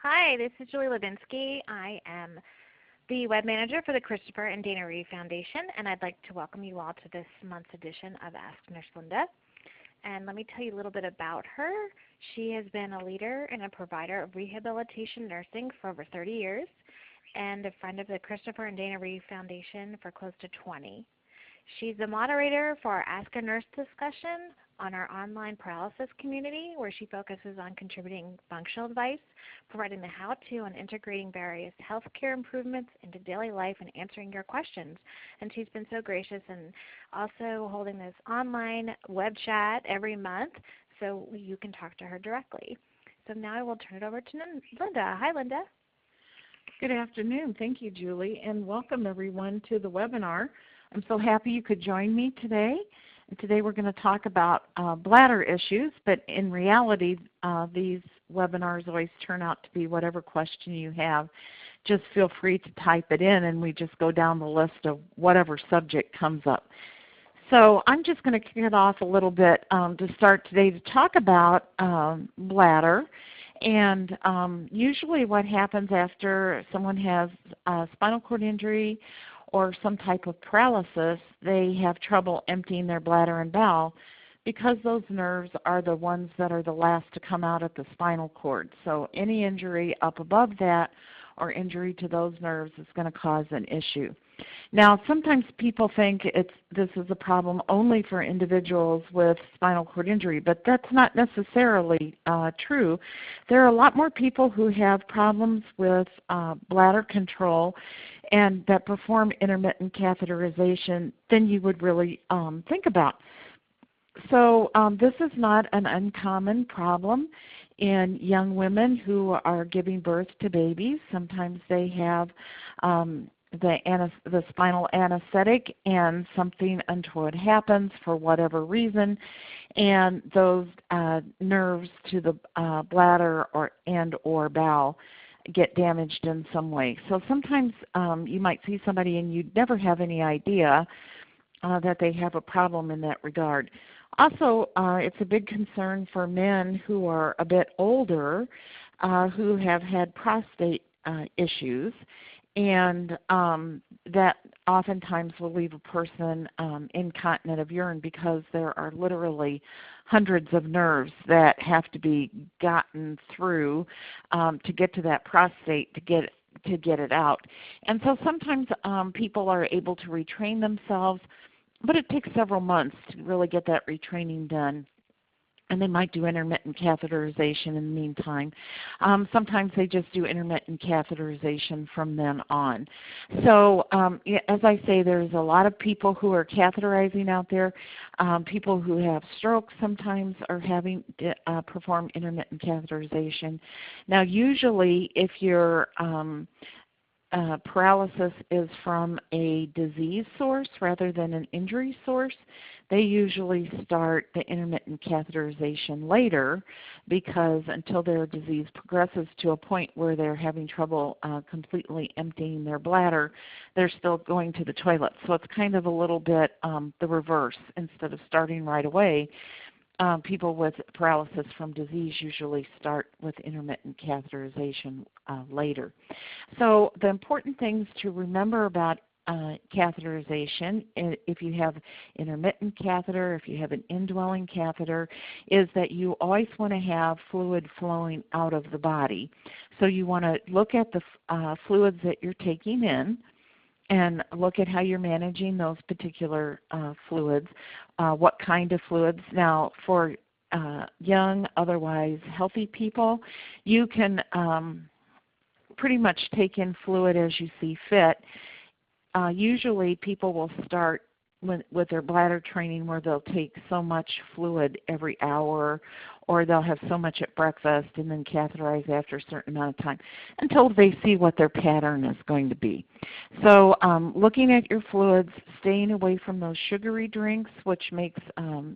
Hi, this is Julie Levinsky. I am the web manager for the Christopher and Dana Reeve Foundation, and I'd like to welcome you all to this month's edition of Ask Nurse Linda. And let me tell you a little bit about her. She has been a leader and a provider of rehabilitation nursing for over 30 years and a friend of the Christopher and Dana Reeve Foundation for close to 20. She's the moderator for our Ask a Nurse discussion on our online paralysis community, where she focuses on contributing functional advice, providing the how-to, and integrating various healthcare improvements into daily life and answering your questions. And she's been so gracious and also holding this online web chat every month so you can talk to her directly. So now I will turn it over to Linda. Hi, Linda. Good afternoon. Thank you, Julie, and welcome everyone to the webinar. I'm so happy you could join me today. And today we're going to talk about bladder issues, but in reality these webinars always turn out to be whatever question you have. Just feel free to type it in and we just go down the list of whatever subject comes up. So I'm just going to kick it off a little bit to start today to talk about bladder. And usually what happens after someone has a spinal cord injury or some type of paralysis, they have trouble emptying their bladder and bowel because those nerves are the ones that are the last to come out at the spinal cord. So any injury up above that or injury to those nerves is going to cause an issue. Now, sometimes people think this is a problem only for individuals with spinal cord injury, but that's not necessarily true. There are a lot more people who have problems with bladder control and that perform intermittent catheterization than you would really think about. So this is not an uncommon problem in young women who are giving birth to babies. Sometimes they have the spinal anesthetic and something untoward happens for whatever reason, and those nerves to the bladder or bowel get damaged in some way. So sometimes you might see somebody and you'd never have any idea that they have a problem in that regard. Also, it's a big concern for men who are a bit older who have had prostate issues, and that oftentimes will leave a person incontinent of urine because there are literally hundreds of nerves that have to be gotten through to get to that prostate to get it out. And so sometimes people are able to retrain themselves, but it takes several months to really get that retraining done. And they might do intermittent catheterization in the meantime. Sometimes they just do intermittent catheterization from then on. So as I say, there's a lot of people who are catheterizing out there. People who have strokes sometimes are having perform intermittent catheterization. Now usually if your paralysis is from a disease source rather than an injury source, they usually start the intermittent catheterization later because until their disease progresses to a point where they're having trouble completely emptying their bladder, they're still going to the toilet. So it's kind of a little bit the reverse. Instead of starting right away, people with paralysis from disease usually start with intermittent catheterization later. So the important things to remember about catheterization, if you have intermittent catheter, if you have an indwelling catheter, is that you always want to have fluid flowing out of the body. So you want to look at the fluids that you're taking in and look at how you're managing those particular fluids, what kind of fluids. Now for young, otherwise healthy people, you can pretty much take in fluid as you see fit. Usually people will start with their bladder training where they'll take so much fluid every hour, or they'll have so much at breakfast and then catheterize after a certain amount of time until they see what their pattern is going to be. So looking at your fluids, staying away from those sugary drinks, which makes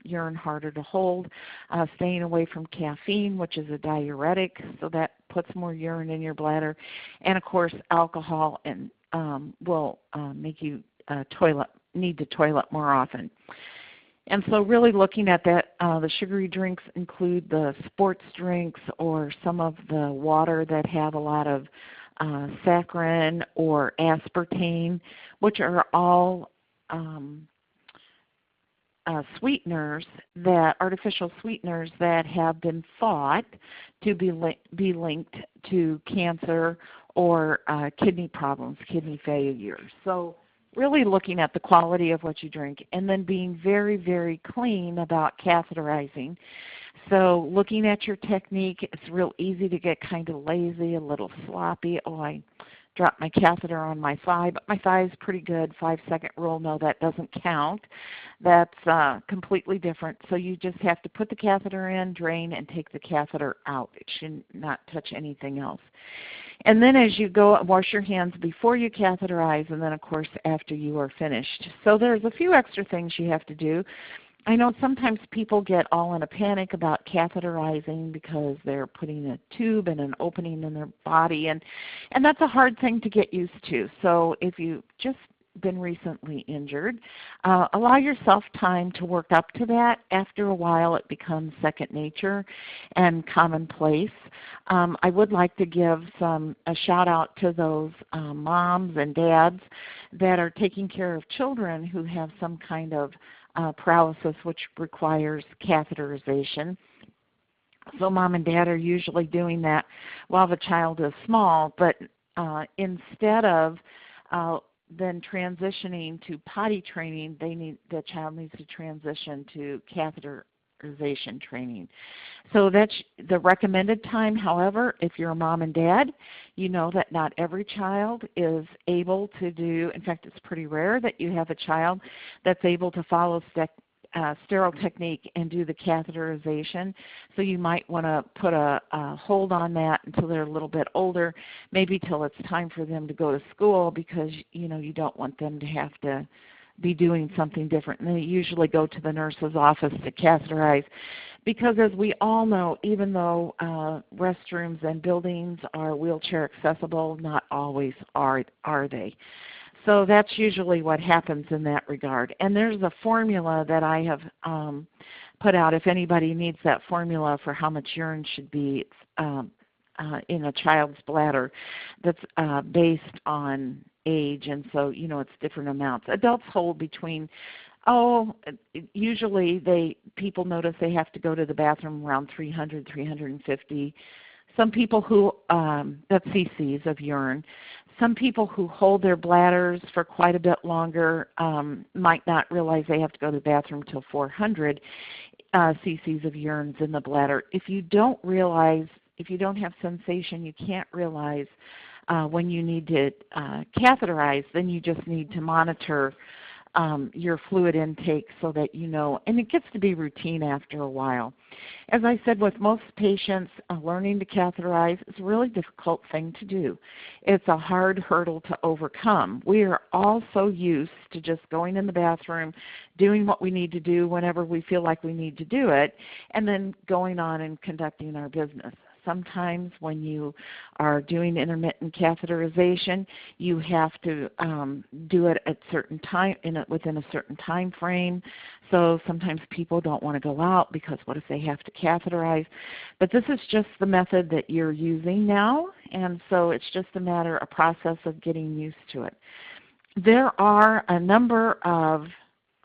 urine harder to hold, staying away from caffeine, which is a diuretic, so that puts more urine in your bladder, and of course alcohol and will make you need to toilet more often. And so really looking at that, the sugary drinks include the sports drinks or some of the water that have a lot of saccharin or aspartame, which are all sweeteners, that artificial sweeteners that have been thought to be linked to cancer or kidney problems, kidney failure. So really looking at the quality of what you drink, and then being very, very clean about catheterizing. So looking at your technique, it's real easy to get kind of lazy, a little sloppy. Oh, I dropped my catheter on my thigh, but my thigh is pretty good. 5-second rule, no, that doesn't count. That's completely different. So you just have to put the catheter in, drain, and take the catheter out. It should not touch anything else. And then as you go, wash your hands before you catheterize, and then of course after you are finished. So there's a few extra things you have to do. I know sometimes people get all in a panic about catheterizing because they're putting a tube and an opening in their body, and that's a hard thing to get used to. So if you've just been recently injured, allow yourself time to work up to that. After a while it becomes second nature and commonplace. I would like to give a shout out to those moms and dads that are taking care of children who have some kind of paralysis which requires catheterization. So mom and dad are usually doing that while the child is small, but instead of then transitioning to potty training, the child needs to transition to catheterization training. So that's the recommended time. However, if you're a mom and dad, you know that not every child is able to do, in fact it's pretty rare that you have a child that's able to follow sterile technique and do the catheterization. So you might want to put a hold on that until they're a little bit older, maybe till it's time for them to go to school, because you don't want them to have to be doing something different. And they usually go to the nurse's office to catheterize, because as we all know, even though restrooms and buildings are wheelchair accessible, not always are they. So that's usually what happens in that regard. And there's a formula that I have put out. If anybody needs that formula for how much urine should be in a child's bladder, that's based on age, and so it's different amounts. Adults hold between, usually people notice they have to go to the bathroom around 300, 350. Some people who, that's cc's of urine. Some people who hold their bladders for quite a bit longer might not realize they have to go to the bathroom till 400 cc's of urine in the bladder. If you don't have sensation, you can't realize when you need to catheterize, then you just need to monitor your fluid intake so that and it gets to be routine after a while. As I said, with most patients, learning to catheterize is a really difficult thing to do. It's a hard hurdle to overcome. We are all so used to just going in the bathroom, doing what we need to do whenever we feel like we need to do it, and then going on and conducting our business. Sometimes when you are doing intermittent catheterization, you have to do it at certain time within a certain time frame. So sometimes people don't want to go out because what if they have to catheterize? But this is just the method that you're using now, and so it's just a process of getting used to it. There are a number of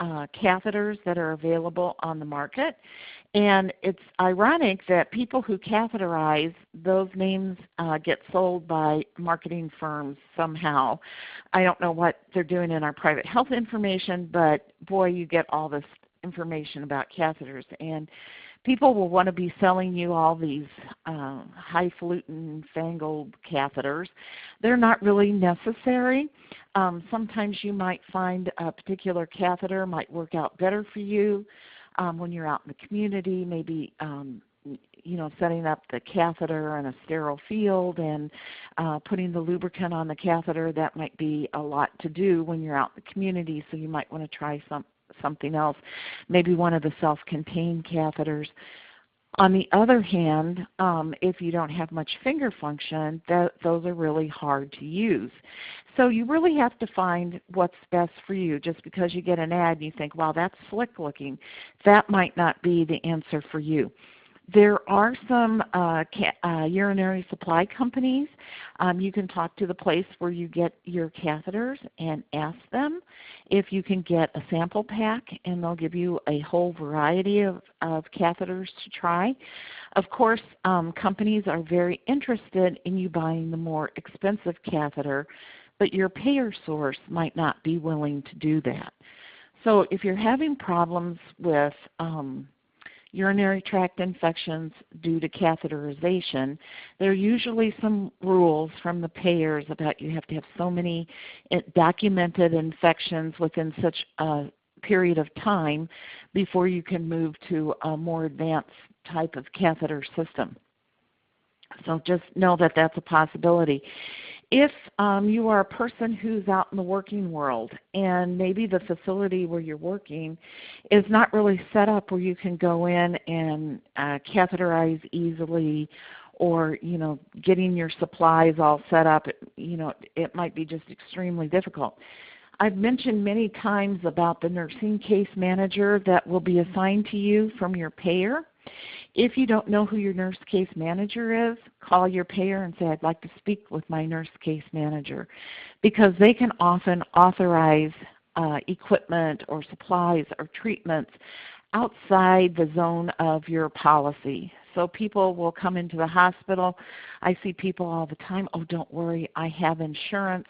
catheters that are available on the market. And it's ironic that people who catheterize, those names get sold by marketing firms somehow. I don't know what they're doing in our private health information, but boy, you get all this information about catheters. And people will want to be selling you all these highfalutin, fangled catheters. They're not really necessary. Sometimes you might find a particular catheter might work out better for you. When you're out in the community, maybe setting up the catheter in a sterile field and putting the lubricant on the catheter, that might be a lot to do when you're out in the community, so you might want to try something else, maybe one of the self-contained catheters. On the other hand, if you don't have much finger function, those are really hard to use. So you really have to find what's best for you. Just because you get an ad and you think, wow, that's slick looking, that might not be the answer for you. There are some urinary supply companies. You can talk to the place where you get your catheters and ask them if you can get a sample pack, and they'll give you a whole variety of catheters to try. Of course, companies are very interested in you buying the more expensive catheter, but your payer source might not be willing to do that. So if you're having problems with urinary tract infections due to catheterization, there are usually some rules from the payers about you have to have so many documented infections within such a period of time before you can move to a more advanced type of catheter system. So just know that that's a possibility. If you are a person who's out in the working world and maybe the facility where you're working is not really set up where you can go in and catheterize easily, or getting your supplies all set up, it might be just extremely difficult. I've mentioned many times about the nursing case manager that will be assigned to you from your payer. If you don't know who your nurse case manager is, call your payer and say, I'd like to speak with my nurse case manager, because they can often authorize equipment or supplies or treatments outside the zone of your policy. So people will come into the hospital. I see people all the time, oh, don't worry, I have insurance.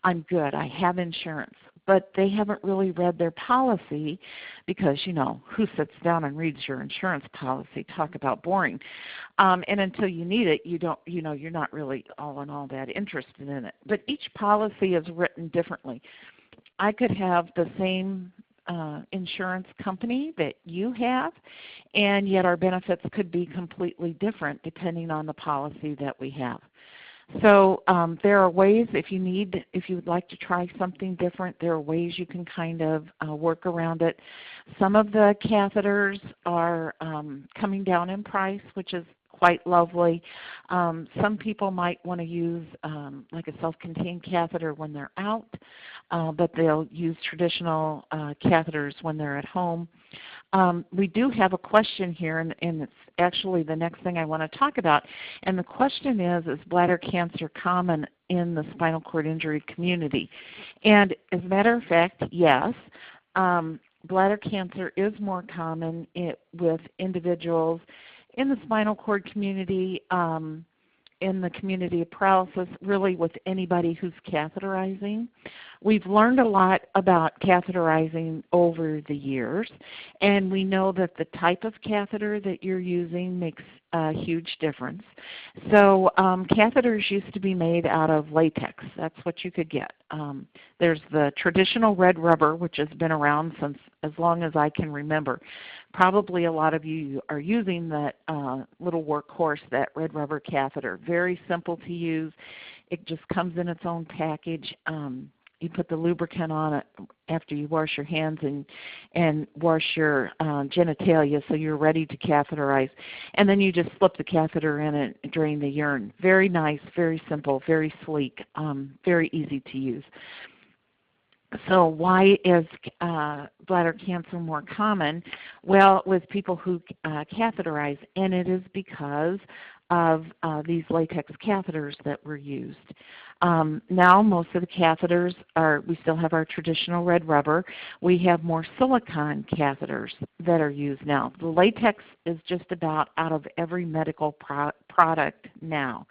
I'm good, I have insurance. But they haven't really read their policy, because, who sits down and reads your insurance policy? Talk about boring. And until you need it, you're not really all in all that interested in it. But each policy is written differently. I could have the same insurance company that you have, and yet our benefits could be completely different depending on the policy that we have. So there are ways, if you would like to try something different, there are ways you can kind of work around it. Some of the catheters are coming down in price, which is quite lovely. Some people might want to use like a self-contained catheter when they're out, but they'll use traditional catheters when they're at home. We do have a question here, and it's actually the next thing I want to talk about. And the question is bladder cancer common in the spinal cord injury community? And as a matter of fact, yes. Bladder cancer is more common with individuals in the spinal cord community, in the community of paralysis, really with anybody who's catheterizing. We've learned a lot about catheterizing over the years, and we know that the type of catheter that you're using makes a huge difference. So catheters used to be made out of latex. That's what you could get. There's the traditional red rubber, which has been around since as long as I can remember. Probably a lot of you are using that little workhorse, that red rubber catheter. Very simple to use. It just comes in its own package. You put the lubricant on it after you wash your hands and wash your genitalia, so you're ready to catheterize. And then you just slip the catheter in and drain the urine. Very nice, very simple, very sleek, very easy to use. So why is bladder cancer more common? Well, with people who catheterize, and it is because of these latex catheters that were used. Now most of the catheters we still have our traditional red rubber. We have more silicone catheters that are used now. The latex is just about out of every medical product now.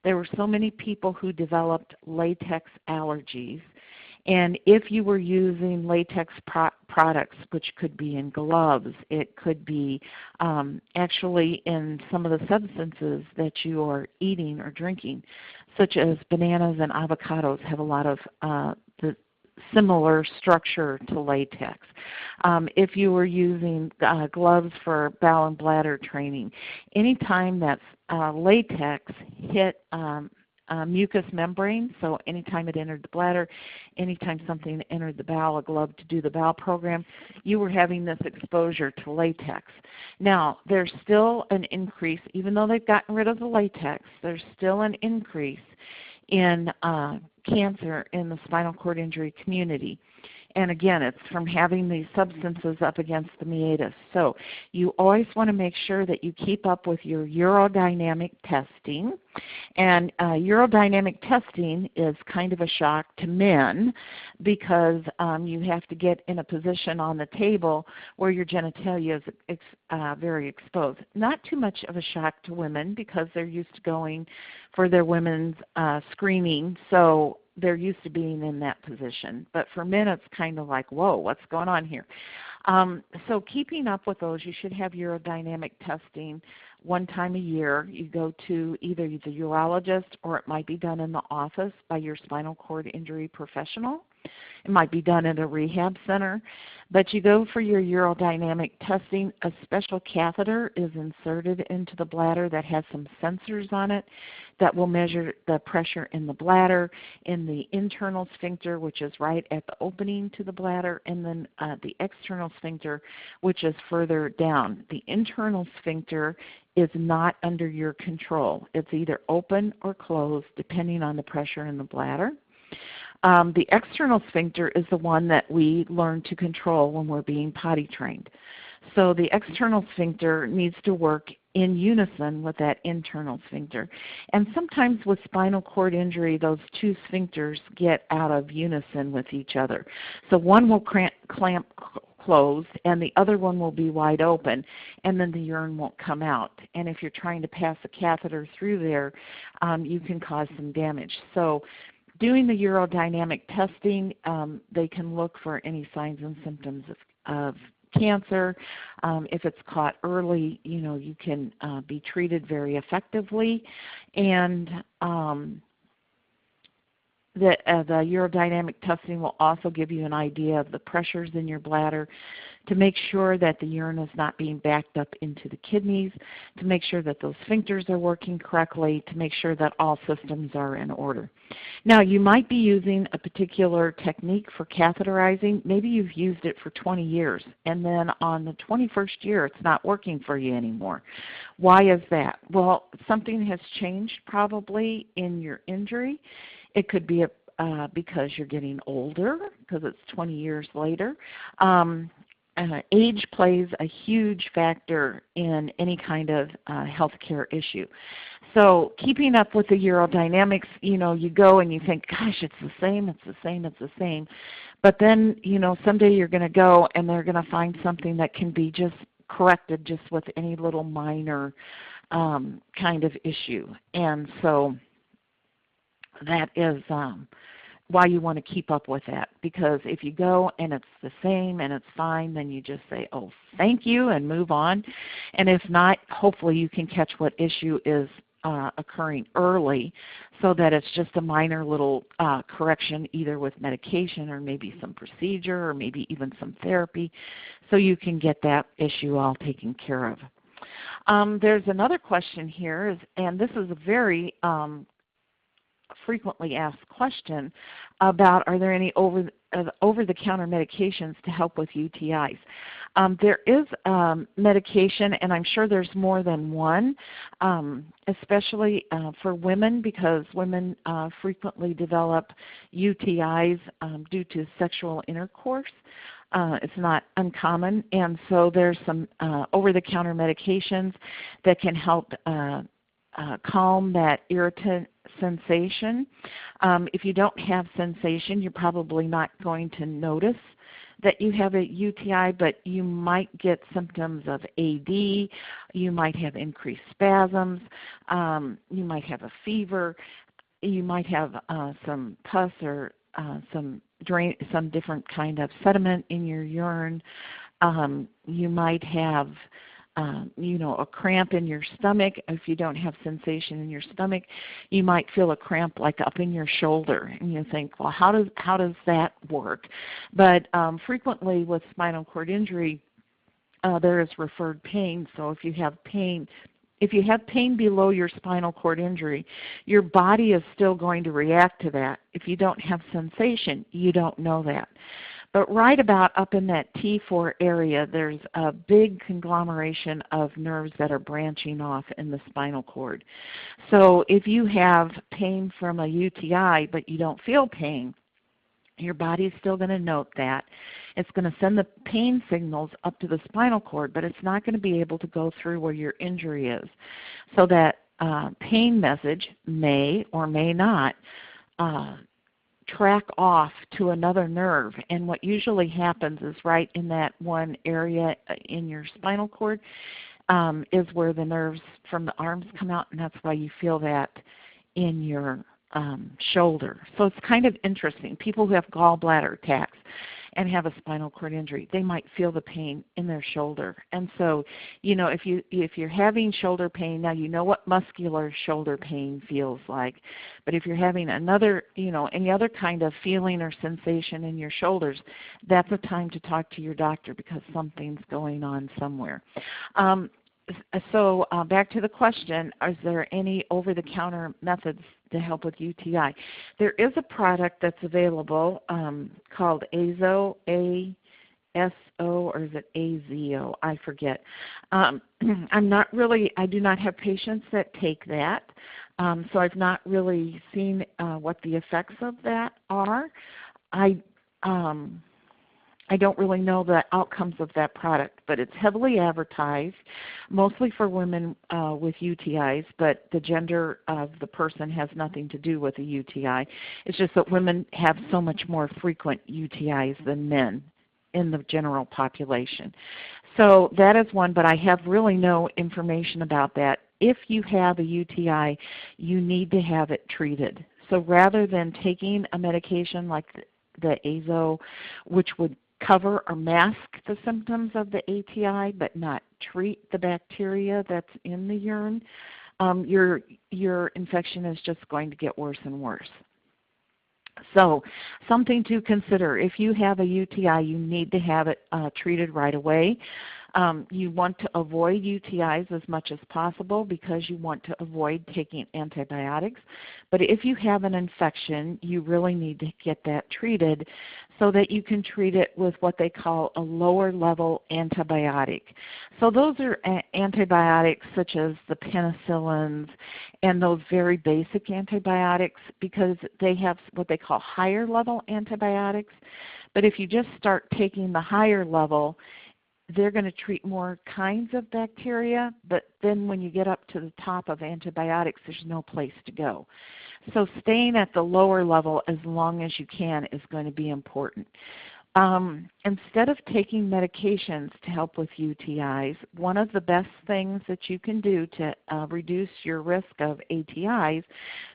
There were so many people who developed latex allergies. And if you were using latex products, which could be in gloves, it could be actually in some of the substances that you are eating or drinking, such as bananas and avocados have a lot of the similar structure to latex. If you were using gloves for bowel and bladder training, anytime that latex hit mucous membrane, so anytime it entered the bladder, anytime something entered the bowel, a glove to do the bowel program, you were having this exposure to latex. Now, there's still an increase, even though they've gotten rid of the latex, there's still an increase in cancer in the spinal cord injury community. And again, it's from having these substances up against the meatus. So you always want to make sure that you keep up with your urodynamic testing. And urodynamic testing is kind of a shock to men because you have to get in a position on the table where your genitalia is very exposed. Not too much of a shock to women because they're used to going for their women's screening. So they're used to being in that position. But for men, it's kind of like, whoa, what's going on here? So keeping up with those, you should have urodynamic testing one time a year. You go to either the urologist or it might be done in the office by your spinal cord injury professional. It might be done at a rehab center. But you go for your urodynamic testing. A special catheter is inserted into the bladder that has some sensors on it that will measure the pressure in the bladder, in the internal sphincter, which is right at the opening to the bladder, and then the external sphincter, which is further down. The internal sphincter is not under your control. It's either open or closed depending on the pressure in the bladder. The external sphincter is the one that we learn to control when we're being potty trained. So the external sphincter needs to work in unison with that internal sphincter. And sometimes with spinal cord injury, those two sphincters get out of unison with each other. So one will clamp closed and the other one will be wide open, and then the urine won't come out. And if you're trying to pass a catheter through there, you can cause some damage. So doing the urodynamic testing, they can look for any signs and symptoms of cancer. If it's caught early, you can be treated very effectively. And the urodynamic testing will also give you an idea of the pressures in your bladder to make sure that the urine is not being backed up into the kidneys, to make sure that those sphincters are working correctly, to make sure that all systems are in order. Now, you might be using a particular technique for catheterizing. Maybe you've used it for 20 years, and then on the 21st year it's not working for you anymore. Why is that? Well, something has changed probably in your injury. It could be because you're getting older, because it's 20 years later. Age plays a huge factor in any kind of healthcare issue. So keeping up with the urodynamics, you go and you think, gosh, it's the same, it's the same, it's the same. But then, someday you're going to go and they're going to find something that can be just corrected just with any little minor kind of issue. And so that is why you want to keep up with that, because if you go and it's the same and it's fine, then you just say, oh, thank you, and move on. And if not, hopefully you can catch what issue is occurring early so that it's just a minor little correction, either with medication or maybe some procedure or maybe even some therapy, so you can get that issue all taken care of. There's another question here, and this is a very frequently asked question about, are there any over-the-counter medications to help with UTIs? There is medication, and I'm sure there's more than one, especially for women, because women frequently develop UTIs due to sexual intercourse. It's not uncommon, and so there's some over-the-counter medications that can help calm that irritant sensation. If you don't have sensation, you're probably not going to notice that you have a UTI, but you might get symptoms of AD, you might have increased spasms, you might have a fever, you might have some pus or some different kind of sediment in your urine. You might have a cramp in your stomach. If you don't have sensation in your stomach, you might feel a cramp like up in your shoulder, and you think, well, how does that work? But frequently with spinal cord injury, there is referred pain. So if you have pain if you have pain below your spinal cord injury, your body is still going to react to that. If you don't have sensation, you don't know that. But right about up in that T4 area, there's a big conglomeration of nerves that are branching off in the spinal cord. So if you have pain from a UTI but you don't feel pain, your body is still going to note that. It's going to send the pain signals up to the spinal cord, but it's not going to be able to go through where your injury is. So that pain message may or may not track off to another nerve. And what usually happens is right in that one area in your spinal cord is where the nerves from the arms come out, and that's why you feel that in your shoulder. So it's kind of interesting. People who have gallbladder attacks and have a spinal cord injury, they might feel the pain in their shoulder. And so, if you're having shoulder pain, now you know what muscular shoulder pain feels like. But if you're having another, any other kind of feeling or sensation in your shoulders, that's a time to talk to your doctor because something's going on somewhere. So back to the question, is there any over-the-counter methods to help with UTI? There is a product that's available called AZO, A-S-O, or is it A-Z-O? I forget. I do not have patients that take that, so I've not really seen what the effects of that are. I don't really know the outcomes of that product, but it's heavily advertised, mostly for women with UTIs, but the gender of the person has nothing to do with a UTI. It's just that women have so much more frequent UTIs than men in the general population. So that is one, but I have really no information about that. If you have a UTI, you need to have it treated. So rather than taking a medication like the AZO, which would cover or mask the symptoms of the ATI but not treat the bacteria that's in the urine, your infection is just going to get worse and worse. So something to consider. If you have a UTI, you need to have it treated right away. You want to avoid UTIs as much as possible because you want to avoid taking antibiotics. But if you have an infection, you really need to get that treated so that you can treat it with what they call a lower level antibiotic. So those are antibiotics such as the penicillins and those very basic antibiotics because they have what they call higher level antibiotics. But if you just start taking the higher level, they're going to treat more kinds of bacteria, but then when you get up to the top of antibiotics, there's no place to go. So staying at the lower level as long as you can is going to be important. Instead of taking medications to help with UTIs, one of the best things that you can do to reduce your risk of ATIs,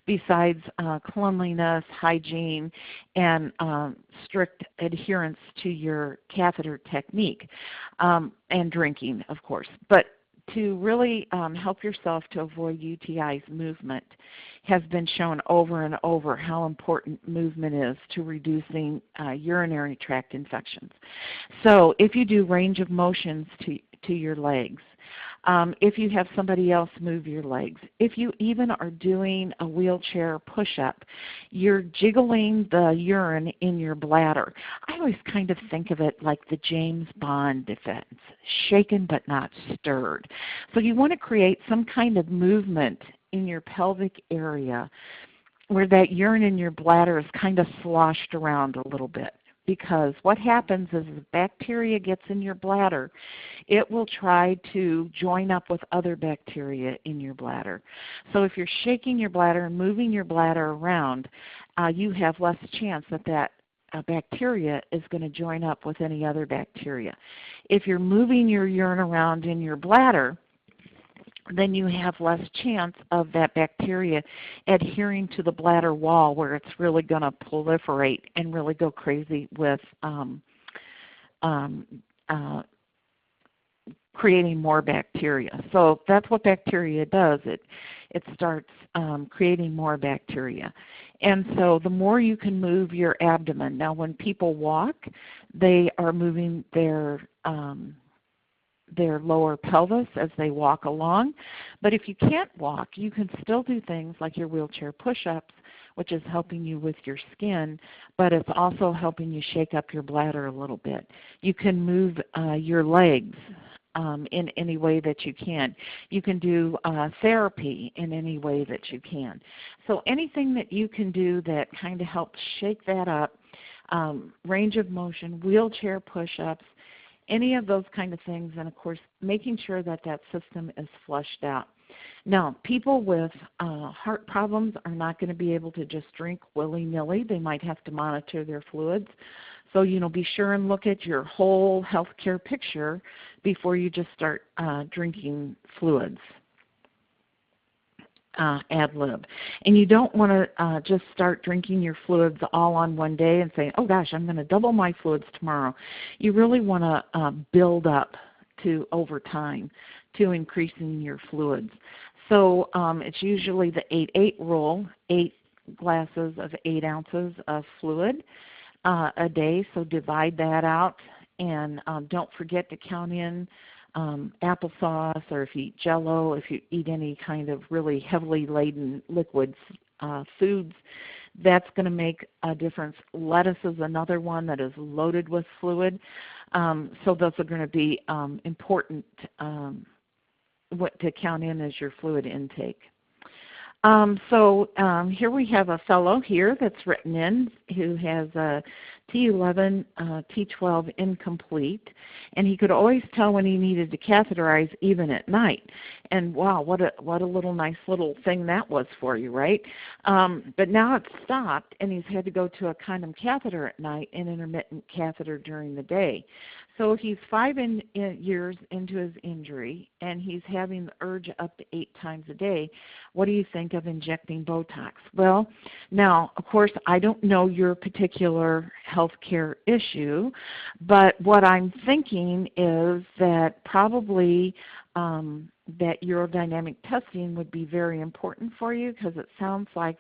besides cleanliness, hygiene, and strict adherence to your catheter technique, and drinking, of course. But to really help yourself to avoid UTIs, movement has been shown over and over how important movement is to reducing urinary tract infections. So if you do range of motions to your legs, if you have somebody else move your legs, if you even are doing a wheelchair push-up, you're jiggling the urine in your bladder. I always kind of think of it like the James Bond defense, shaken but not stirred. So you want to create some kind of movement in your pelvic area where that urine in your bladder is kind of sloshed around a little bit. Because what happens is as bacteria gets in your bladder, it will try to join up with other bacteria in your bladder. So if you're shaking your bladder and moving your bladder around, you have less chance that bacteria is going to join up with any other bacteria. If you're moving your urine around in your bladder, then you have less chance of that bacteria adhering to the bladder wall where it's really going to proliferate and really go crazy with creating more bacteria. So that's what bacteria does. It starts creating more bacteria. And so the more you can move your abdomen. Now when people walk, they are moving their their lower pelvis as they walk along. But if you can't walk, you can still do things like your wheelchair push-ups, which is helping you with your skin, but it's also helping you shake up your bladder a little bit. You can move your legs in any way that you can. You can do therapy in any way that you can. So anything that you can do that kind of helps shake that up, range of motion, wheelchair push-ups, any of those kind of things, and of course making sure that that system is flushed out. Now, people with heart problems are not going to be able to just drink willy-nilly. They might have to monitor their fluids. So, be sure and look at your whole healthcare picture before you just start drinking fluids. Ad lib. And you don't want to just start drinking your fluids all on one day and say, oh gosh, I'm going to double my fluids tomorrow. You really want to build up to over time to increasing your fluids. So it's usually the 8-8 rule, 8 glasses of 8 ounces of fluid a day. So divide that out, and don't forget to count in applesauce, or if you eat Jell-O, if you eat any kind of really heavily laden liquid foods, that's going to make a difference. Lettuce is another one that is loaded with fluid. So those are going to be important what to count in as your fluid intake. Here we have a fellow here that's written in who has a T11, T12 incomplete, and he could always tell when he needed to catheterize even at night. And wow, what a little nice little thing that was for you, right? But now it's stopped, and he's had to go to a condom catheter at night and intermittent catheter during the day. So he's 5 years into his injury, and he's having the urge up to 8 times a day. What do you think of injecting Botox? Well, now, of course, I don't know your particular healthcare issue, but what I'm thinking is that probably that urodynamic testing would be very important for you, because it sounds like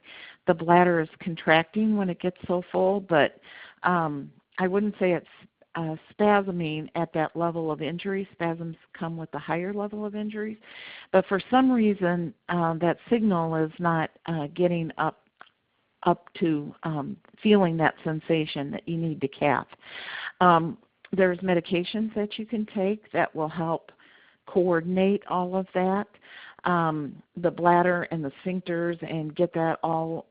the bladder is contracting when it gets so full, but I wouldn't say it's spasming at that level of injury. Spasms come with the higher level of injuries. But for some reason, that signal is not getting up to feeling that sensation that you need to cath. There's medications that you can take that will help coordinate all of that, the bladder and the sphincters, and get that all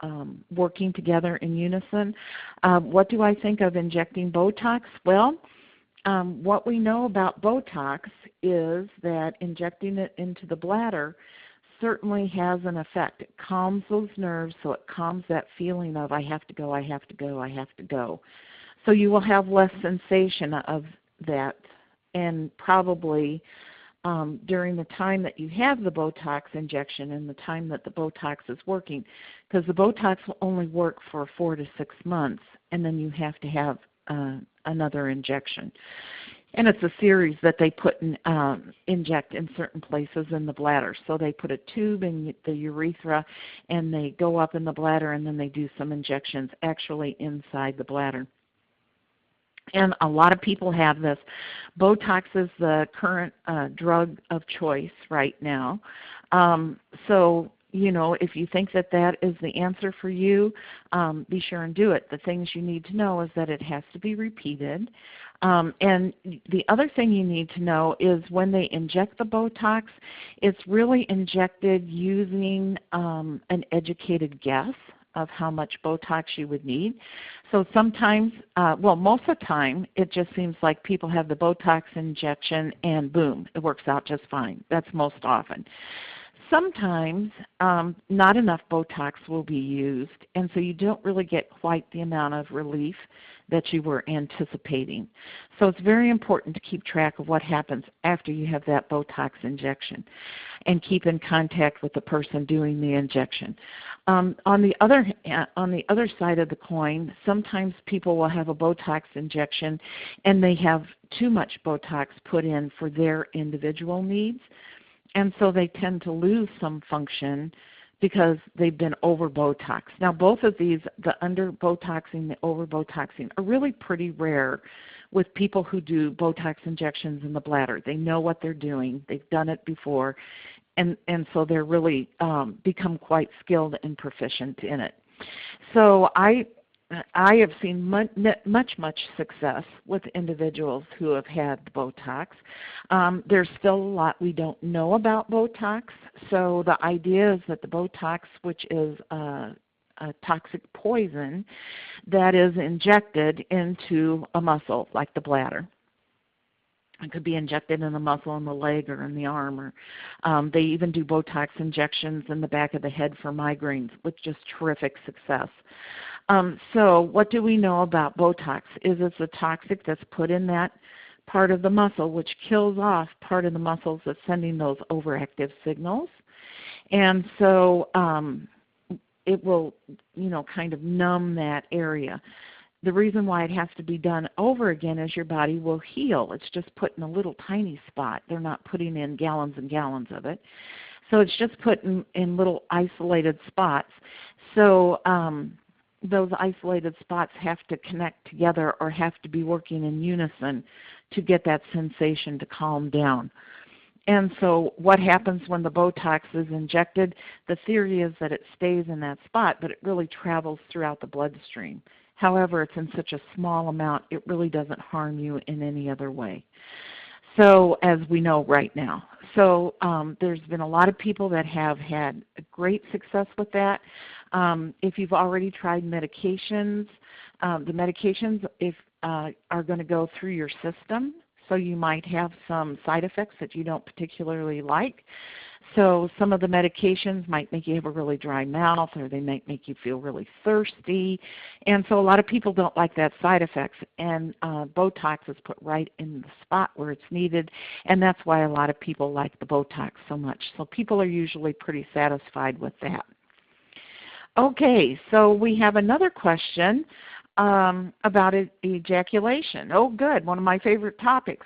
working together in unison. What do I think of injecting Botox? Well, what we know about Botox is that injecting it into the bladder certainly has an effect. It calms those nerves, so it calms that feeling of I have to go, I have to go, I have to go. So you will have less sensation of that, and probably during the time that you have the Botox injection and the time that the Botox is working, because the Botox will only work for 4 to 6 months, and then you have to have another injection. And it's a series that they put in, inject in certain places in the bladder. So they put a tube in the urethra, and they go up in the bladder, and then they do some injections actually inside the bladder. And a lot of people have this. Botox is the current drug of choice right now. So, if you think that that is the answer for you, be sure and do it. The things you need to know is that it has to be repeated. And the other thing you need to know is when they inject the Botox, it's really injected using an educated guess of how much Botox you would need. So sometimes, most of the time, it just seems like people have the Botox injection and boom, it works out just fine. That's most often. Sometimes not enough Botox will be used, and so you don't really get quite the amount of relief that you were anticipating. So it's very important to keep track of what happens after you have that Botox injection, and keep in contact with the person doing the injection. On the other side of the coin, sometimes people will have a Botox injection and they have too much Botox put in for their individual needs, and so they tend to lose some function because they've been over-Botoxed. Now both of these, the under-Botoxing, the over-Botoxing, are really pretty rare with people who do Botox injections in the bladder. They know what they're doing. They've done it before, and so they're really become quite skilled and proficient in it. So I have seen much success with individuals who have had the Botox. There's still a lot we don't know about Botox. So the idea is that the Botox, which is a toxic poison that is injected into a muscle like the bladder. It could be injected in the muscle in the leg or in the arm. Or they even do Botox injections in the back of the head for migraines with just terrific success. So what do we know about Botox? Is it's a toxic that's put in that part of the muscle, which kills off part of the muscles that's sending those overactive signals. And so it will, kind of numb that area. The reason why it has to be done over again is your body will heal. It's just put in a little tiny spot. They're not putting in gallons and gallons of it. So it's just put in little isolated spots. So those isolated spots have to connect together or have to be working in unison to get that sensation to calm down. And so what happens when the Botox is injected, the theory is that it stays in that spot, but it really travels throughout the bloodstream. However, it's in such a small amount, it really doesn't harm you in any other way. So as we know right now. So there's been a lot of people that have had great success with that. If you've already tried medications, the medications are going to go through your system. So you might have some side effects that you don't particularly like. So some of the medications might make you have a really dry mouth, or they might make you feel really thirsty. And so a lot of people don't like that side effects. And Botox is put right in the spot where it's needed. And that's why a lot of people like the Botox so much. So people are usually pretty satisfied with that. Okay, so we have another question about ejaculation. Oh, good, one of my favorite topics.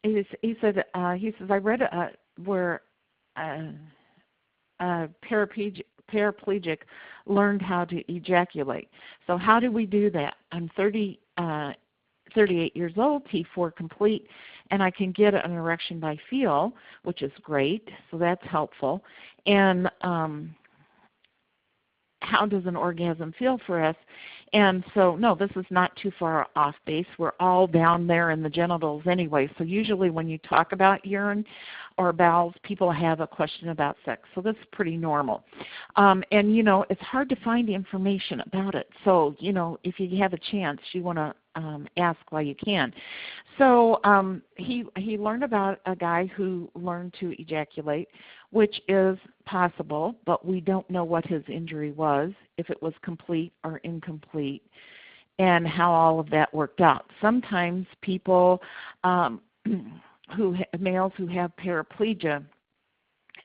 He says, I read where a paraplegic learned how to ejaculate. So how do we do that? I'm 38 years old, T4 complete, and I can get an erection by feel, which is great, so that's helpful. And how does an orgasm feel for us? And so, no, this is not too far off base. We're all down there in the genitals anyway. So usually when you talk about urine or bowels, people have a question about sex. So that's pretty normal. And, it's hard to find information about it. So, if you have a chance, you want to ask while you can. So he learned about a guy who learned to ejaculate, which is possible, but we don't know what his injury was, if it was complete or incomplete, and how all of that worked out. Sometimes people, males who have paraplegia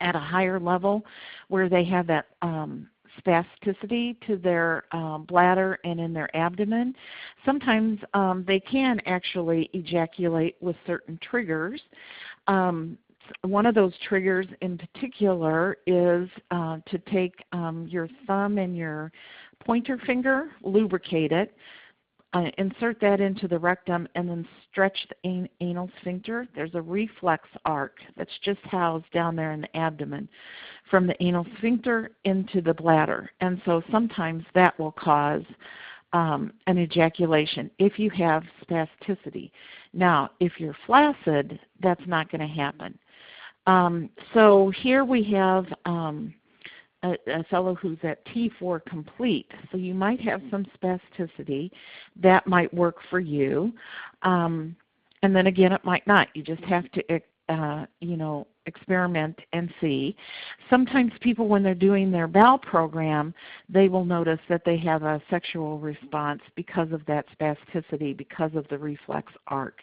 at a higher level, where they have that spasticity to their bladder and in their abdomen, sometimes they can actually ejaculate with certain triggers. One of those triggers in particular is to take your thumb and your pointer finger, lubricate it, insert that into the rectum, and then stretch the anal sphincter. There's a reflex arc that's just housed down there in the abdomen from the anal sphincter into the bladder. And so sometimes that will cause an ejaculation if you have spasticity. Now, if you're flaccid, that's not going to happen. So here we have a fellow who's at T4 complete. So you might have some spasticity. That might work for you. And then again, it might not. You just have to, experiment and see. Sometimes people, when they're doing their bowel program, they will notice that they have a sexual response because of that spasticity, because of the reflex arc.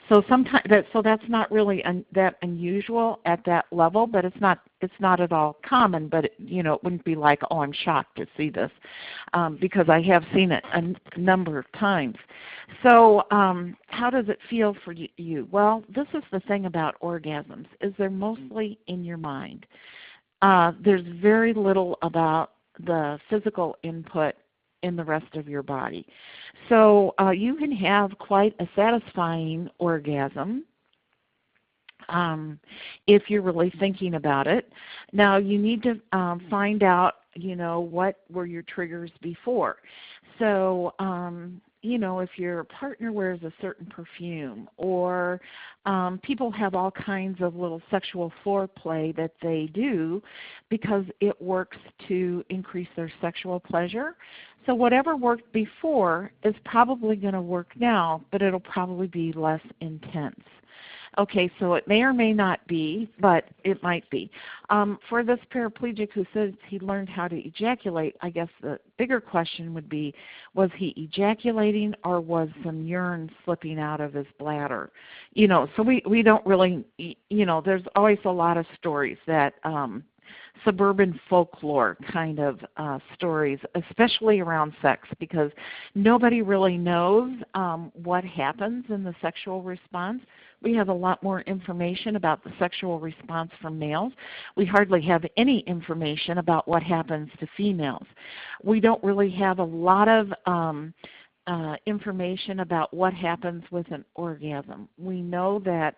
So sometimes that's not really that unusual at that level, but it's not at all common. But it wouldn't be like, oh, I'm shocked to see this, because I have seen it a number of times. So how does it feel for you? Well, this is the thing about orgasms, is they're mostly in your mind. There's very little about the physical input in the rest of your body. So you can have quite a satisfying orgasm if you're really thinking about it. Now you need to find out, what were your triggers before. So, if your partner wears a certain perfume, or people have all kinds of little sexual foreplay that they do because it works to increase their sexual pleasure. So whatever worked before is probably going to work now, but it'll probably be less intense. Okay, so it may or may not be, but it might be. For this paraplegic who says he learned how to ejaculate, I guess the bigger question would be, was he ejaculating or was some urine slipping out of his bladder? So we don't really, there's always a lot of stories that suburban folklore kind of stories, especially around sex, because nobody really knows what happens in the sexual response. We have a lot more information about the sexual response from males. We hardly have any information about what happens to females. We don't really have a lot of information about what happens with an orgasm. We know that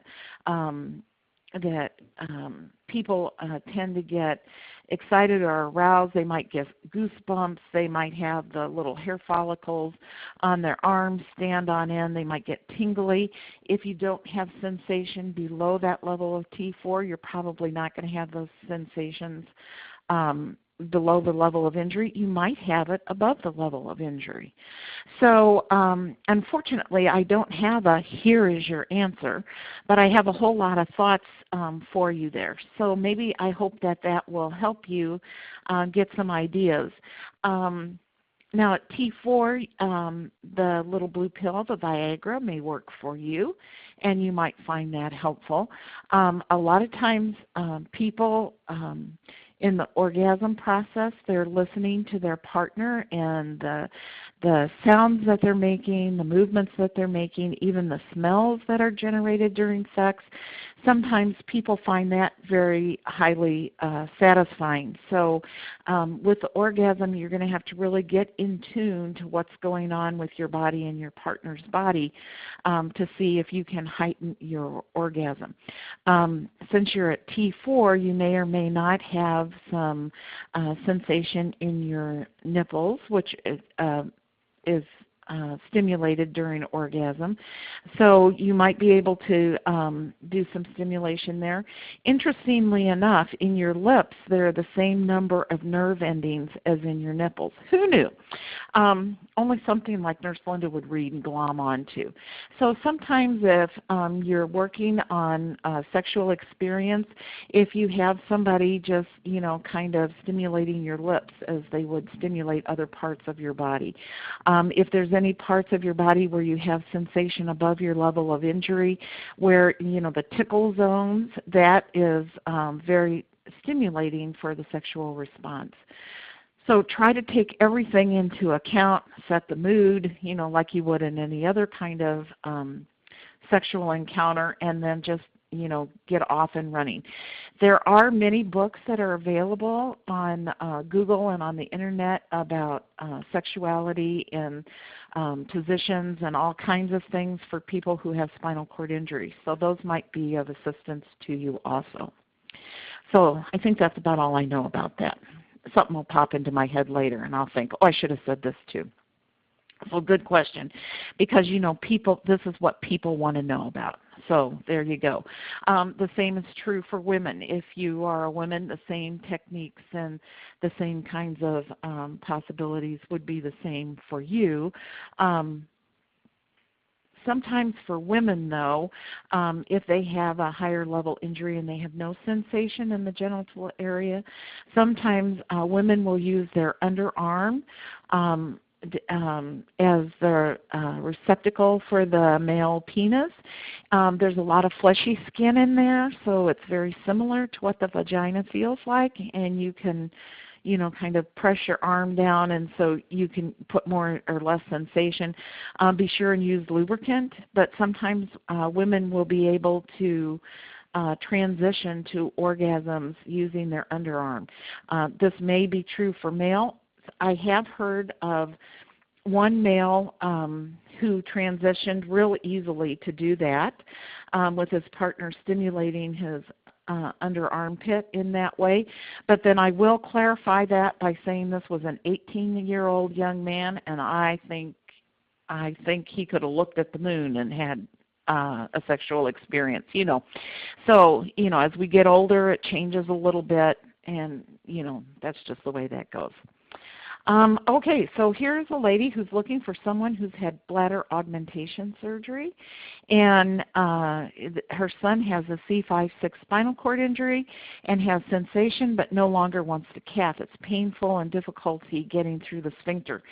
people tend to get excited or aroused. They might get goosebumps. They might have the little hair follicles on their arms stand on end. They might get tingly. If you don't have sensation below that level of T4, you're probably not going to have those sensations below the level of injury. You might have it above the level of injury. So unfortunately, I don't have a here is your answer, but I have a whole lot of thoughts for you there. So maybe I hope that will help you get some ideas. Now at T4, the little blue pill, the Viagra, may work for you, and you might find that helpful. A lot of times people in the orgasm process, they're listening to their partner and the sounds that they're making, the movements that they're making, even the smells that are generated during sex. Sometimes people find that very highly satisfying. So with the orgasm, you're going to have to really get in tune to what's going on with your body and your partner's body to see if you can heighten your orgasm. Since you're at T4, you may or may not have some sensation in your nipples, which is stimulated during orgasm. So you might be able to do some stimulation there. Interestingly enough, in your lips, there are the same number of nerve endings as in your nipples. Who knew? Only something like Nurse Linda would read and glom onto. So sometimes if you're working on sexual experience, if you have somebody just, kind of stimulating your lips as they would stimulate other parts of your body. If there's any parts of your body where you have sensation above your level of injury, where, the tickle zones, that is very stimulating for the sexual response. So try to take everything into account, set the mood, like you would in any other kind of sexual encounter, and then just, get off and running. There are many books that are available on Google and on the Internet about sexuality and positions and all kinds of things for people who have spinal cord injury. So those might be of assistance to you also. So I think that's about all I know about that. Something will pop into my head later and I'll think, I should have said this too. So good question, because people, this is what people want to know about. So there you go. The same is true for women. If you are a woman, the same techniques and the same kinds of possibilities would be the same for you. Sometimes for women, though, if they have a higher level injury and they have no sensation in the genital area, sometimes women will use their underarm as the receptacle for the male penis. There's a lot of fleshy skin in there, so it's very similar to what the vagina feels like, and you can kind of press your arm down, and so you can put more or less sensation. Be sure and use lubricant, but sometimes women will be able to transition to orgasms using their underarm. This may be true for male. I have heard of one male who transitioned real easily to do that with his partner stimulating his under armpit in that way. But then I will clarify that by saying this was an 18-year-old young man, and I think he could have looked at the moon and had a sexual experience, you know. So, you know, as we get older, it changes a little bit, and, you know, that's just the way that goes. Okay, so here's a lady who's looking for someone who's had bladder augmentation surgery, and her son has a C5-6 spinal cord injury and has sensation but no longer wants to cath. It's painful and difficulty getting through the sphincter.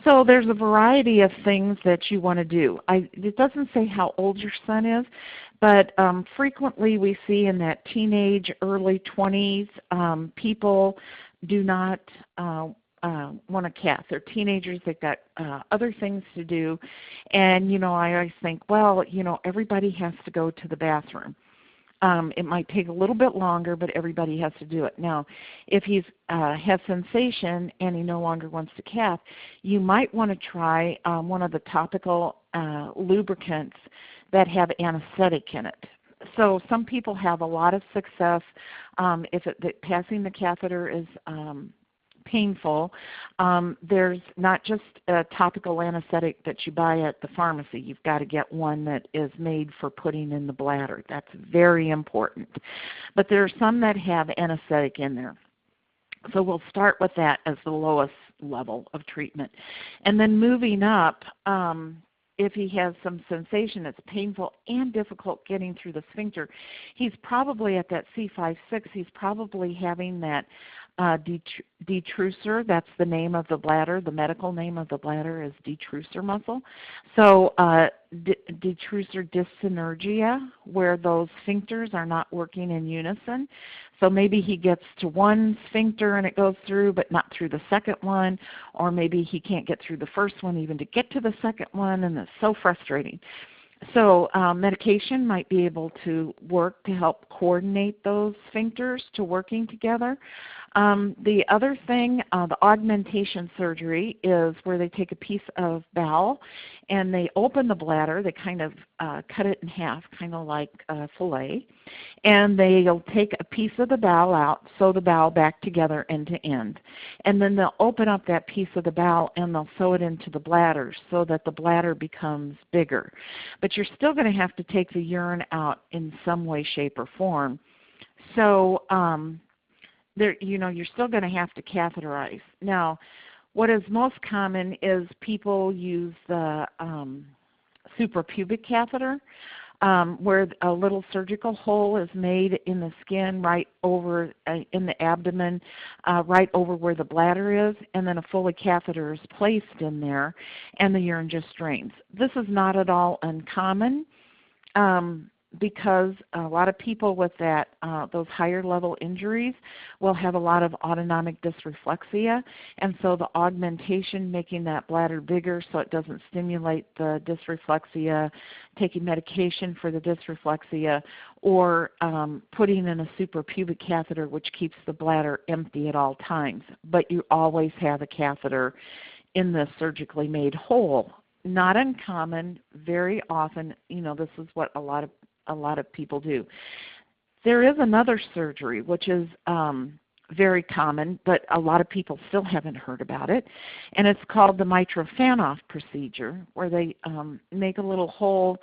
So there's a variety of things that you want to do. It doesn't say how old your son is, but frequently we see in that teenage, early 20s, people do not want to cath. They're teenagers, they've got other things to do, and, you know, I always think, well, you know, everybody has to go to the bathroom. It might take a little bit longer, but everybody has to do it. Now, if he has sensation and he no longer wants to cath, you might want to try one of the topical lubricants that have anesthetic in it. So some people have a lot of success if passing the catheter is painful. There's not just a topical anesthetic that you buy at the pharmacy. You've got to get one that is made for putting in the bladder. That's very important. But there are some that have anesthetic in there. So we'll start with that as the lowest level of treatment. And then moving up, if he has some sensation that's painful and difficult getting through the sphincter, he's probably at that C5-6, he's probably having that detrusor. That's the name of the bladder. The medical name of the bladder is detrusor muscle. So detrusor dyssynergia, where those sphincters are not working in unison. So maybe he gets to one sphincter and it goes through, but not through the second one, or maybe he can't get through the first one even to get to the second one, and it's so frustrating. So medication might be able to work to help coordinate those sphincters to working together. The other thing, the augmentation surgery, is where they take a piece of bowel and they open the bladder. They kind of cut it in half, kind of like a fillet, and they'll take a piece of the bowel out, sew the bowel back together end to end, and then they'll open up that piece of the bowel and they'll sew it into the bladder so that the bladder becomes bigger. But you're still going to have to take the urine out in some way, shape, or form. So you're still going to have to catheterize. Now, what is most common is people use the suprapubic catheter, where a little surgical hole is made in the skin right over in the abdomen, right over where the bladder is, and then a Foley catheter is placed in there, and the urine just drains. This is not at all uncommon. Because a lot of people with that those higher level injuries will have a lot of autonomic dysreflexia, and so the augmentation, making that bladder bigger so it doesn't stimulate the dysreflexia, taking medication for the dysreflexia, or putting in a suprapubic catheter which keeps the bladder empty at all times. But you always have a catheter in the surgically made hole. Not uncommon, very often, this is what a lot of people do. There is another surgery which is very common, but a lot of people still haven't heard about it, and it's called the mitral fan-off procedure, where they make a little hole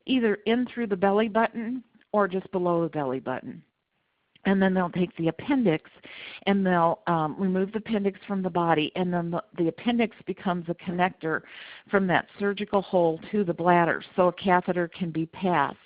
either in through the belly button or just below the belly button. And then they'll take the appendix and they'll remove the appendix from the body, and then the appendix becomes a connector from that surgical hole to the bladder, so a catheter can be passed.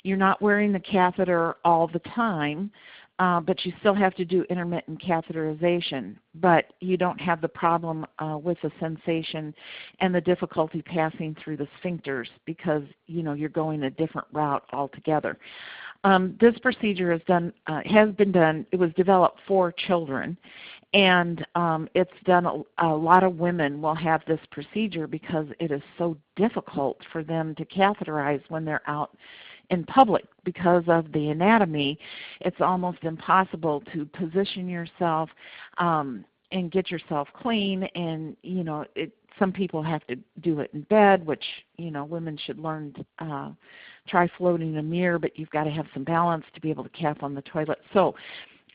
You're not wearing the catheter all the time, but you still have to do intermittent catheterization, but you don't have the problem with the sensation and the difficulty passing through the sphincters because you're going a different route altogether. This procedure has been done. It was developed for children, and it's done. A lot of women will have this procedure because it is so difficult for them to catheterize when they're out in public because of the anatomy. It's almost impossible to position yourself and get yourself clean. And some people have to do it in bed, which women should learn. Try floating in a mirror, but you've got to have some balance to be able to cap on the toilet. So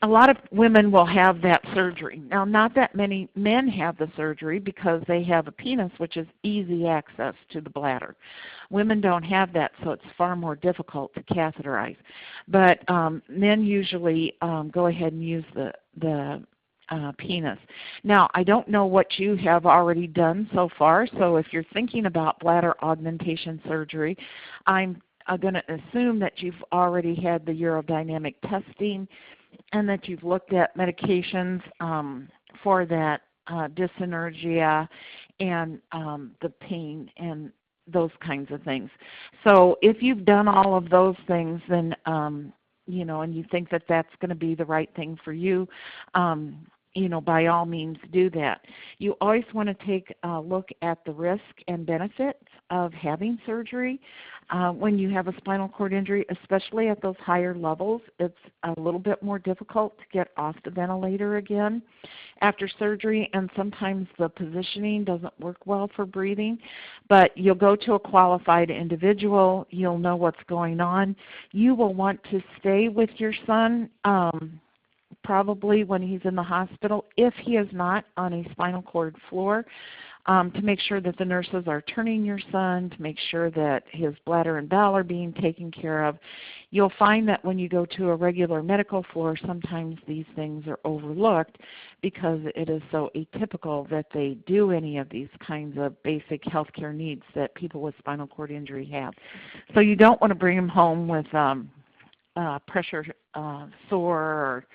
a lot of women will have that surgery. Now, not that many men have the surgery because they have a penis, which is easy access to the bladder. Women don't have that, so it's far more difficult to catheterize. But men usually go ahead and use the penis. Now, I don't know what you have already done so far, so if you're thinking about bladder augmentation surgery, I'm going to assume that you've already had the urodynamic testing and that you've looked at medications for that dyssynergia and the pain and those kinds of things. So if you've done all of those things, then and you think that that's going to be the right thing for you, by all means do that. You always want to take a look at the risk and benefits of having surgery. When you have a spinal cord injury, especially at those higher levels, it's a little bit more difficult to get off the ventilator again after surgery, and sometimes the positioning doesn't work well for breathing. But you'll go to a qualified individual. You'll know what's going on. You will want to stay with your son probably when he's in the hospital, if he is not on a spinal cord floor, to make sure that the nurses are turning your son, to make sure that his bladder and bowel are being taken care of. You'll find that when you go to a regular medical floor, sometimes these things are overlooked because it is so atypical that they do any of these kinds of basic healthcare needs that people with spinal cord injury have. So you don't want to bring them home with pressure sore or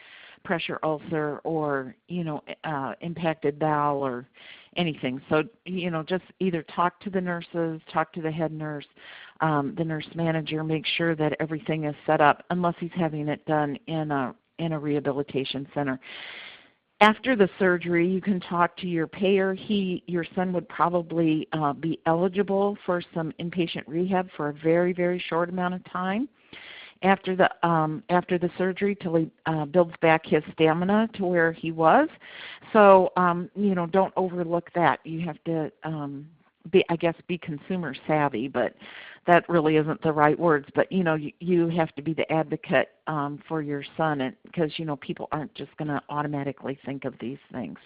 pressure ulcer or impacted bowel or anything. So just either talk to the nurses, talk to the head nurse, the nurse manager, make sure that everything is set up, unless he's having it done in a rehabilitation center. After the surgery, you can talk to your payer. Your son would probably be eligible for some inpatient rehab for a very, very short amount of time after the surgery till he builds back his stamina to where he was. So don't overlook that. You have to be consumer savvy, but that really isn't the right words. But you have to be the advocate for your son, because people aren't just going to automatically think of these things.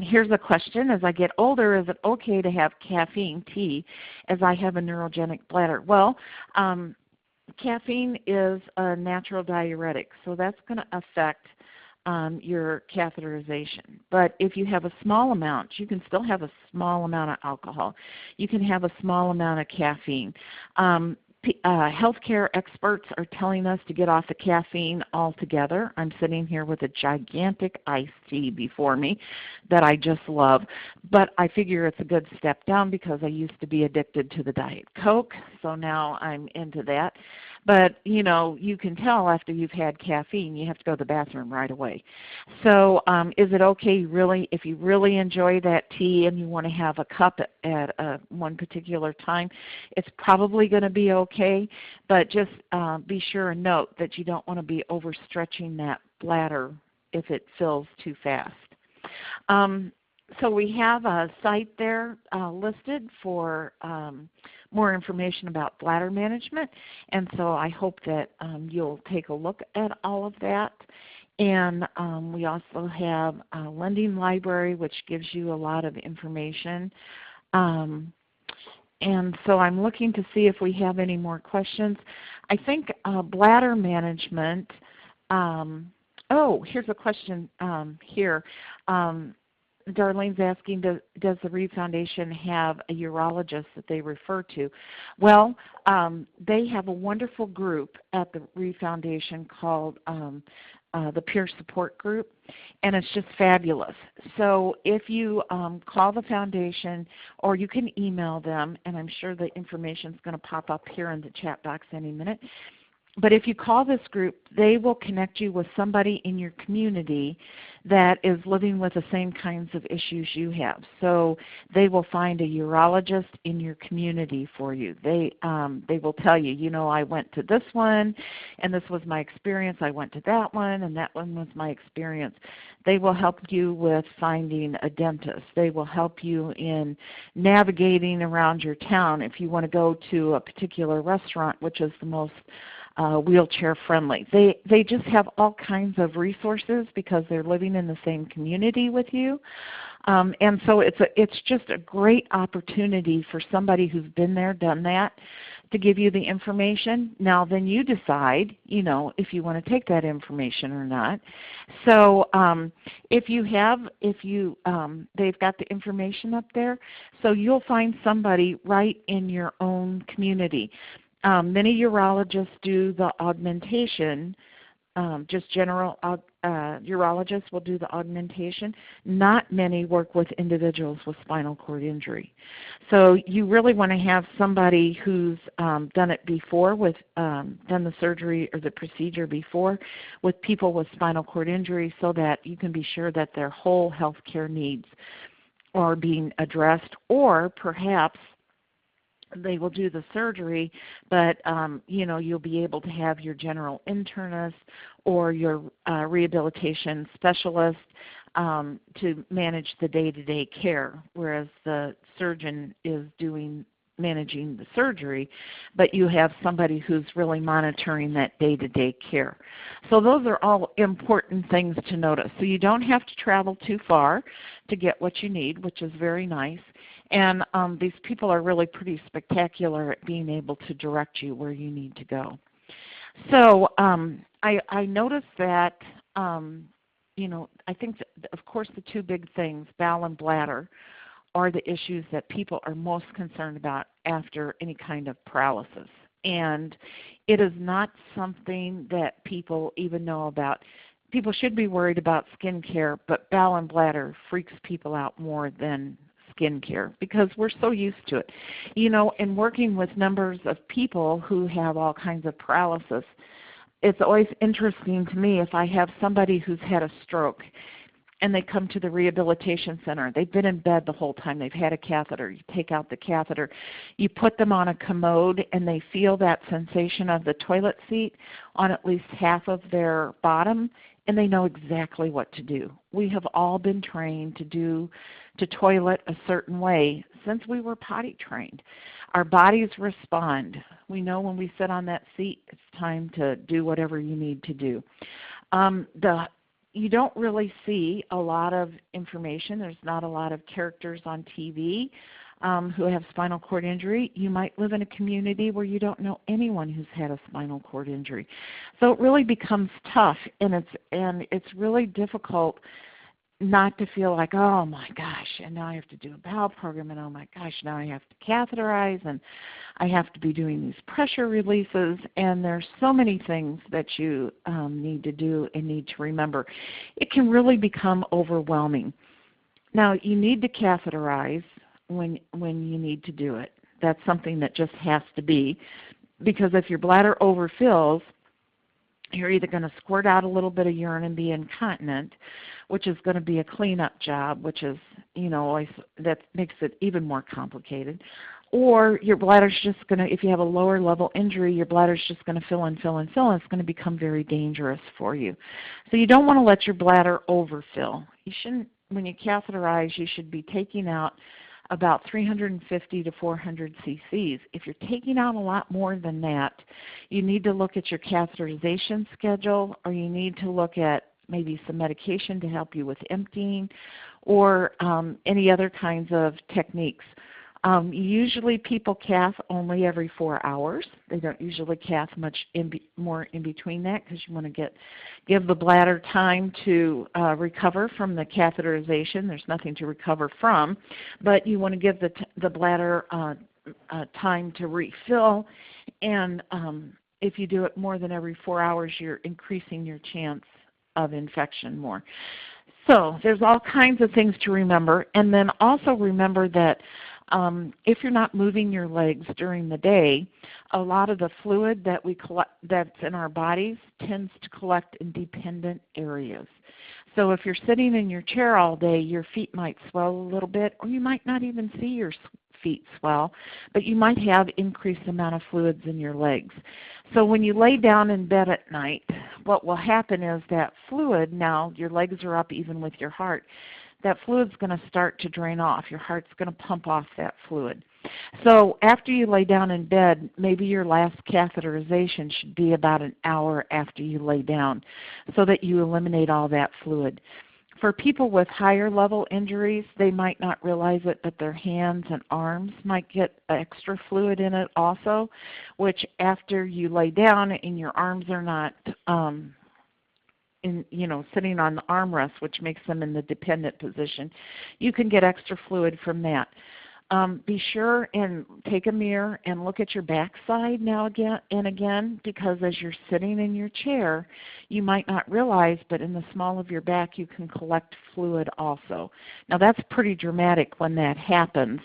Here's a question. As I get older, is it okay to have caffeine tea as I have a neurogenic bladder? Well, caffeine is a natural diuretic, so that's going to affect your catheterization. But if you have a small amount, you can still have a small amount of alcohol. You can have a small amount of caffeine. Healthcare experts are telling us to get off the caffeine altogether. I'm sitting here with a gigantic iced tea before me that I just love, but I figure it's a good step down because I used to be addicted to the Diet Coke, so now I'm into that. But you can tell after you've had caffeine, you have to go to the bathroom right away. So is it okay really, if you really enjoy that tea and you want to have a cup at one particular time, it's probably going to be okay, but just be sure and note that you don't want to be overstretching that bladder if it fills too fast. So we have a site there listed for more information about bladder management, and so I hope that you'll take a look at all of that. And we also have a lending library, which gives you a lot of information. And so I'm looking to see if we have any more questions. I think bladder management, here's a question here. Darlene's asking, does the Reed Foundation have a urologist that they refer to? Well, they have a wonderful group at the Reed Foundation called the Peer Support Group, and it's just fabulous. So if you call the foundation, or you can email them, and I'm sure the information is going to pop up here in the chat box any minute. But if you call this group, they will connect you with somebody in your community that is living with the same kinds of issues you have. So they will find a urologist in your community for you. They will tell you, you know, I went to this one and this was my experience. I went to that one and that one was my experience. They will help you with finding a dentist. They will help you in navigating around your town if you want to go to a particular restaurant, which is the most wheelchair friendly. They just have all kinds of resources because they're living in the same community with you. And so it's just a great opportunity for somebody who's been there, done that, to give you the information. Now then you decide, you know, if you want to take that information or not. So they've got the information up there, so you'll find somebody right in your own community. Many urologists do the augmentation, just general urologists will do the augmentation. Not many work with individuals with spinal cord injury. So you really want to have somebody who's done it before, done the surgery or the procedure before with people with spinal cord injury, so that you can be sure that their whole health care needs are being addressed, or perhaps they will do the surgery, but you know, you'll be able to have your general internist or your rehabilitation specialist to manage the day-to-day care, whereas the surgeon is managing the surgery, but you have somebody who's really monitoring that day-to-day care. So those are all important things to notice. So you don't have to travel too far to get what you need, which is very nice. And these people are really pretty spectacular at being able to direct you where you need to go. So I noticed that, you know, I think, of course, the two big things, bowel and bladder, are the issues that people are most concerned about after any kind of paralysis. And it is not something that people even know about. People should be worried about skin care, but bowel and bladder freaks people out more than skin care because we're so used to it. You know, in working with numbers of people who have all kinds of paralysis, it's always interesting to me if I have somebody who's had a stroke and they come to the rehabilitation center. They've been in bed the whole time. They've had a catheter. You take out the catheter. You put them on a commode, and they feel that sensation of the toilet seat on at least half of their bottom, and they know exactly what to do. We have all been trained to toilet a certain way since we were potty trained. Our bodies respond. We know when we sit on that seat, it's time to do whatever you need to do. You don't really see a lot of information. There's not a lot of characters on TV who have spinal cord injury. You might live in a community where you don't know anyone who's had a spinal cord injury. So it really becomes tough, and it's really difficult not to feel like, oh my gosh, and now I have to do a bowel program, and oh my gosh, now I have to catheterize, and I have to be doing these pressure releases, and there's so many things that you need to do and need to remember. It can really become overwhelming. Now, you need to catheterize when you need to do it. That's something that just has to be, because if your bladder overfills, you're either going to squirt out a little bit of urine and be incontinent, which is going to be a cleanup job, which is, you know, always, that makes it even more complicated. Or your bladder's just going to, if you have a lower level injury, your bladder's just going to fill and fill and fill, and it's going to become very dangerous for you. So you don't want to let your bladder overfill. You shouldn't, when you catheterize, you should be taking out about 350 to 400 cc's. If you're taking out a lot more than that, you need to look at your catheterization schedule, or you need to look at maybe some medication to help you with emptying, or any other kinds of techniques. Usually people cath only every 4 hours. They don't usually cath much more in between that, because you want to give the bladder time to recover from the catheterization. There's nothing to recover from, but you want to give the bladder time to refill. And if you do it more than every 4 hours, you're increasing your chance of infection more. So there's all kinds of things to remember. And then also remember that If you're not moving your legs during the day, a lot of the fluid that we collect, that's in our bodies tends to collect in dependent areas. So if you're sitting in your chair all day, your feet might swell a little bit, or you might not even see your feet swell, but you might have increased amount of fluids in your legs. So when you lay down in bed at night, what will happen is that fluid, now your legs are up even with your heart, that fluid's going to start to drain off. Your heart's going to pump off that fluid. So after you lay down in bed, maybe your last catheterization should be about an hour after you lay down so that you eliminate all that fluid. For people with higher level injuries, they might not realize it, but their hands and arms might get extra fluid in it also, which after you lay down and your arms are not sitting on the armrest, which makes them in the dependent position, you can get extra fluid from that. Be sure and take a mirror and look at your backside now and again, because as you're sitting in your chair, you might not realize, but in the small of your back you can collect fluid also. Now that's pretty dramatic when that happens.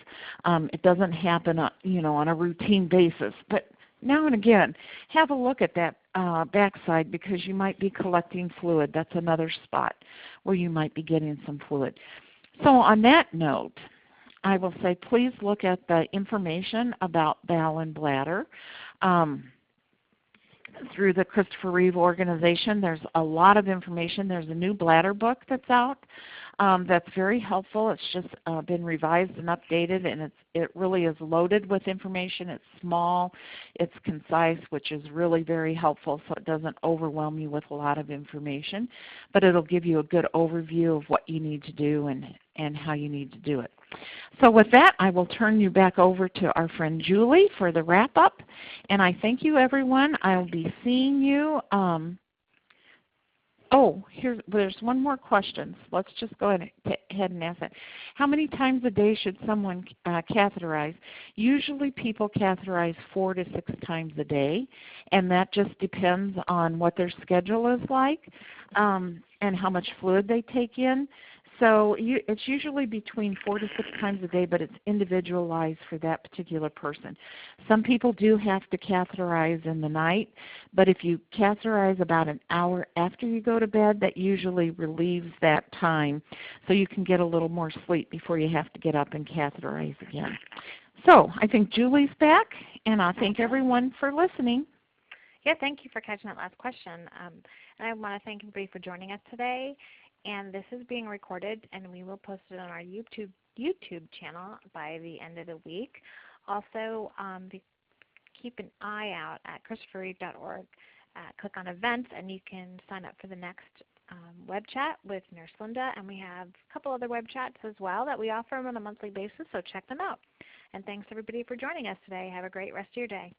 It doesn't happen on a routine basis, but now and again, have a look at that backside because you might be collecting fluid. That's another spot where you might be getting some fluid. So on that note, I will say please look at the information about bowel and bladder. Through the Christopher Reeve organization, there's a lot of information. There's a new bladder book that's out that's very helpful. It's just been revised and updated, and it really is loaded with information. It's small, it's concise, which is really very helpful, so it doesn't overwhelm you with a lot of information, but it'll give you a good overview of what you need to do and how you need to do it. So with that, I will turn you back over to our friend Julie for the wrap-up. And I thank you, everyone. I'll be seeing you. There's one more question. Let's just go ahead and ask that. How many times a day should someone catheterize? Usually people catheterize 4 to 6 times a day, and that just depends on what their schedule is like and how much fluid they take in. So it's usually between 4 to 6 times a day, but it's individualized for that particular person. Some people do have to catheterize in the night, but if you catheterize about an hour after you go to bed, that usually relieves that time so you can get a little more sleep before you have to get up and catheterize again. So I think Julie's back, and I thank everyone for listening. Yeah, thank you for catching that last question. And I want to thank everybody for joining us today. And this is being recorded, and we will post it on our YouTube channel by the end of the week. Also, keep an eye out at christopherreeve.org. Click on events, and you can sign up for the next web chat with Nurse Linda. And we have a couple other web chats as well that we offer on a monthly basis, so check them out. And thanks, everybody, for joining us today. Have a great rest of your day.